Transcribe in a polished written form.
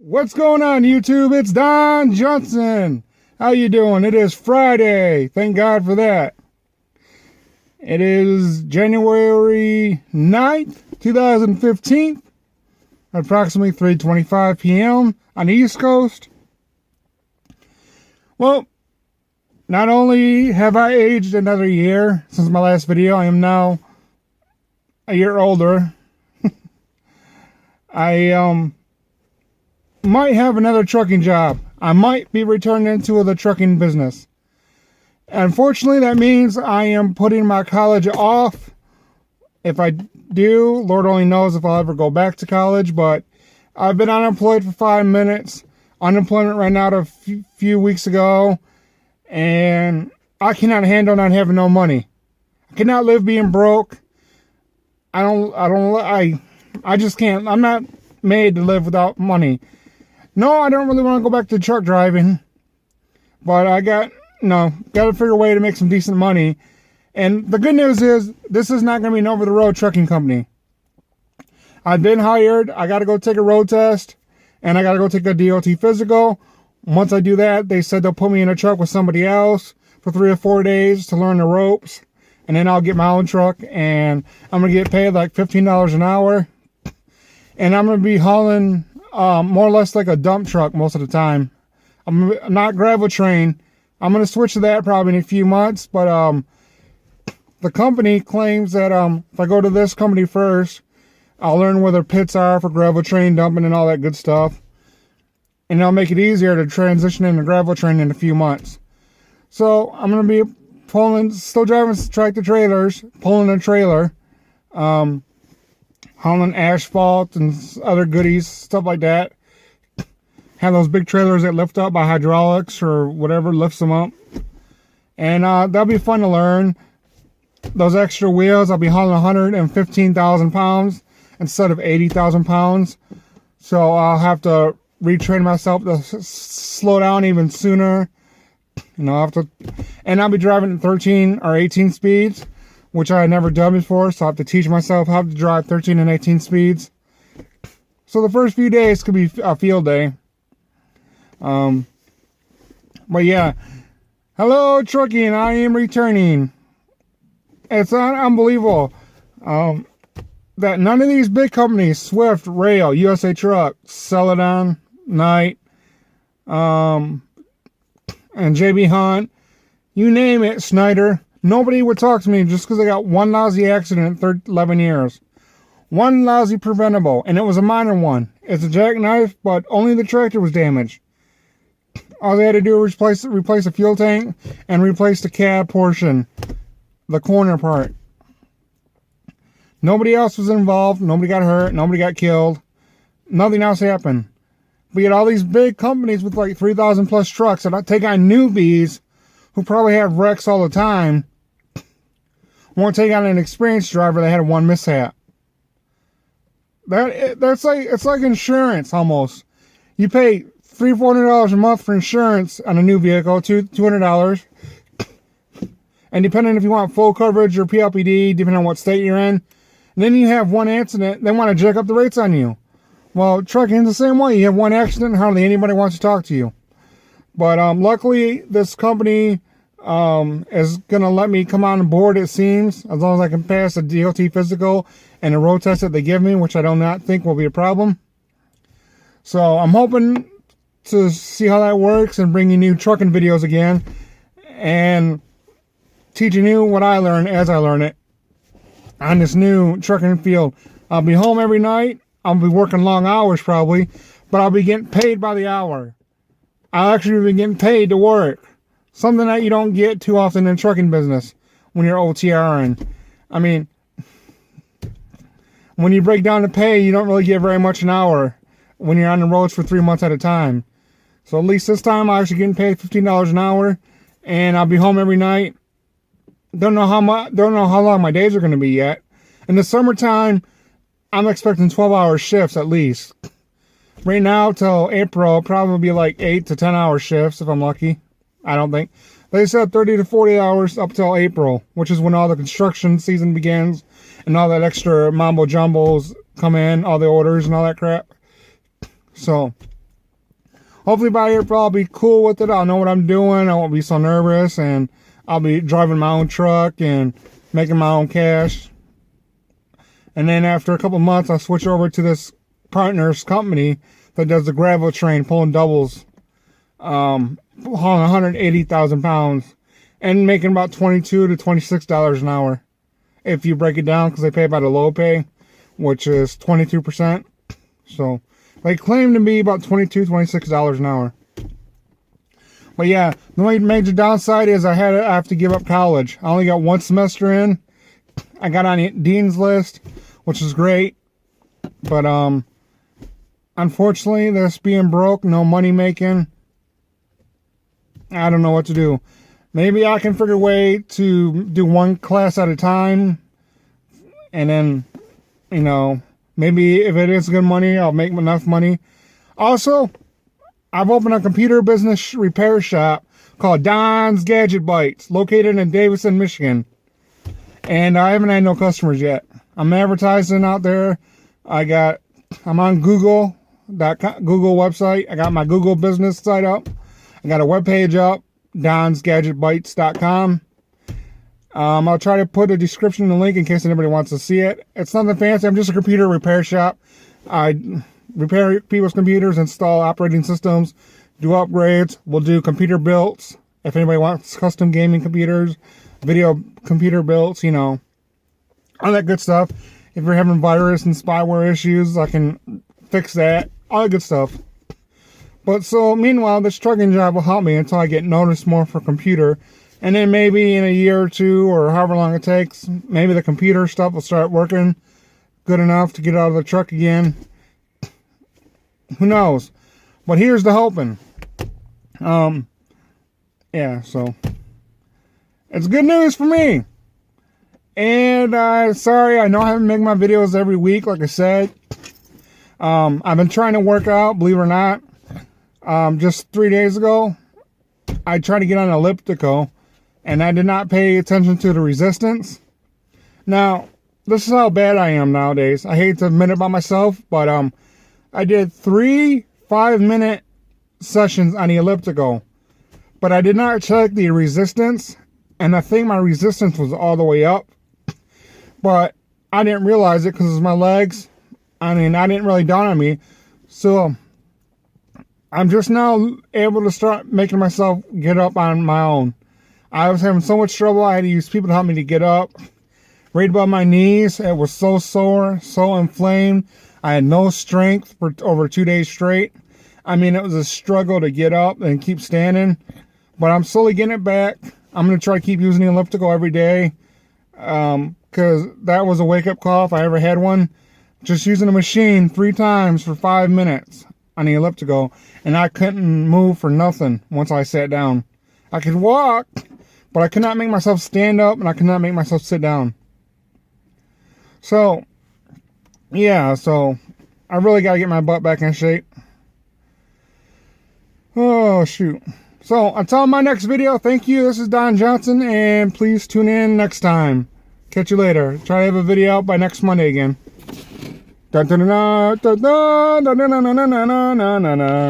What's going on, YouTube? It's Don Johnson. How you doing? It is Friday. Thank God for that. It is January 9th, 2015, approximately 3:25 p.m. on the East Coast. Well, not only have I aged another year since my last video, I am now a year older. I might have another trucking job. I might be returning into the trucking business. Unfortunately, that means I am putting my college off. If I do, Lord only knows if I'll ever go back to college, but I've been unemployed for 5 minutes. Unemployment ran out a few weeks ago, and I cannot handle not having no money. I cannot live being broke. I just can't. I'm not made to live without money. No, I don't really want to go back to truck driving, but I got to figure a way to make some decent money. And the good news is, this is not going to be an over-the-road trucking company. I've been hired. I got to go take a road test, and I got to go take a DOT physical. Once I do that, they said they'll put me in a truck with somebody else for 3 or 4 days to learn the ropes, and then I'll get my own truck, and I'm going to get paid like $15 an hour, and I'm going to be hauling more or less like a dump truck most of the time. I'm not gravel train. I'm going to switch to that probably in a few months, but the company claims that if I go to this company first, I'll learn where their pits are for gravel train dumping and all that good stuff, and it'll make it easier to transition into gravel train in a few months. So I'm going to be still driving tractor trailers, pulling a trailer, hauling asphalt and other goodies, stuff like that. Have those big trailers that lift up by hydraulics or whatever lifts them up. And that'll be fun to learn. Those extra wheels, I'll be hauling 115,000 pounds instead of 80,000 pounds. So I'll have to retrain myself to slow down even sooner. And I'll be driving at 13 or 18 speeds, which I had never done before, so I have to teach myself how to drive 13 and 18 speeds. So the first few days could be a field day. But yeah, hello trucking, I am returning. It's unbelievable that none of these big companies, Swift, Rail, USA Truck, Celadon, Knight, and JB Hunt, you name it, Snyder, nobody would talk to me just because I got one lousy accident in 11 years. One lousy preventable, and it was a minor one. It's a jackknife, but only the tractor was damaged. All they had to do was replace the fuel tank and replace the cab portion, the corner part. Nobody else was involved. Nobody got hurt. Nobody got killed. Nothing else happened. But yet all these big companies with like 3,000 plus trucks that take on newbies who probably have wrecks all the time won't take on an experienced driver that had one mishap. It's like insurance almost. You pay $300-$400 a month for insurance on a new vehicle, $200. And depending if you want full coverage or PLPD, depending on what state you're in, and then you have one accident, they want to jack up the rates on you. Well, trucking's the same way. You have one accident, and hardly anybody wants to talk to you. But luckily, this company is going to let me come on board, it seems, as long as I can pass a DOT physical and a road test that they give me, which I do not think will be a problem. So I'm hoping to see how that works and bring you new trucking videos again and teaching you what I learn as I learn it on this new trucking field. I'll be home every night. I'll be working long hours probably, but I'll be getting paid by the hour. I'll actually be getting paid to work. Something that you don't get too often in trucking business when you're OTRing. I mean, when you break down the pay, you don't really get very much an hour when you're on the roads for 3 months at a time. So at least this time I'm actually getting paid $15 an hour, and I'll be home every night. Don't know how long my days are going to be yet. In the summertime, I'm expecting 12-hour shifts at least. Right now till April, probably be like 8 to 10-hour shifts if I'm lucky. I don't think. They said 30 to 40 hours up till April, which is when all the construction season begins and all that extra mambo jumbos come in, all the orders and all that crap. So hopefully by April I'll be cool with it. I'll know what I'm doing. I won't be so nervous, and I'll be driving my own truck and making my own cash. And then after a couple months, I'll switch over to this partner's company that does the gravel train, pulling doubles, hauling 180,000 pounds, and making about $22 to $26 an hour. If you break it down, because they pay by the low pay, which is 22%. So they claim to be about $22, $26 an hour. But yeah, the only major downside is I have to give up college. I only got one semester in. I got on Dean's list, which is great. But unfortunately, this being broke, no money making, I don't know what to do. Maybe I can figure a way to do one class at a time. And then, you know, maybe if it is good money, I'll make enough money. Also, I've opened a computer business repair shop called Don's Gadget Bites, located in Davison, Michigan. And I haven't had no customers yet. I'm advertising out there. I'm on Google website. I got my Google business site up. I got a webpage up, donsgadgetbites.com. I'll try to put a description in the link in case anybody wants to see it. It's nothing fancy. I'm just a computer repair shop. I repair people's computers, install operating systems, do upgrades. We'll do computer builds. If anybody wants custom gaming computers, video computer builds, you know, all that good stuff. If you're having virus and spyware issues, I can fix that. All that good stuff. But so, meanwhile, this trucking job will help me until I get noticed more for computer. And then maybe in a year or two, or however long it takes, maybe the computer stuff will start working good enough to get out of the truck again. Who knows? But here's the hoping. Yeah, so it's good news for me. And sorry, I know I haven't made my videos every week, like I said. I've been trying to work out, believe it or not. Just 3 days ago, I tried to get on elliptical, and I did not pay attention to the resistance. Now, this is how bad I am nowadays. I hate to admit it by myself, but I did 3 5-minute sessions on the elliptical, but I did not check the resistance, and I think my resistance was all the way up, but I didn't realize it because it's my legs. I mean, I didn't really dawn on me, so I'm just now able to start making myself get up on my own. I was having so much trouble, I had to use people to help me to get up. Right above my knees, it was so sore, so inflamed. I had no strength for over 2 days straight. I mean, it was a struggle to get up and keep standing. But I'm slowly getting it back. I'm going to try to keep using the elliptical every day. Because that was a wake-up call if I ever had one. Just using the machine 3 times for 5 minutes on the elliptical. And I couldn't move for nothing once I sat down. I could walk, but I could not make myself stand up, and I could not make myself sit down. So, yeah, so I really got to get my butt back in shape. Oh, shoot. So, until my next video, thank you. This is Don Johnson, and please tune in next time. Catch you later. Try to have a video out by next Monday again. Dun, dun, dun, dun, dun, dun, dun, dun, dun, dun, dun, dun, dun.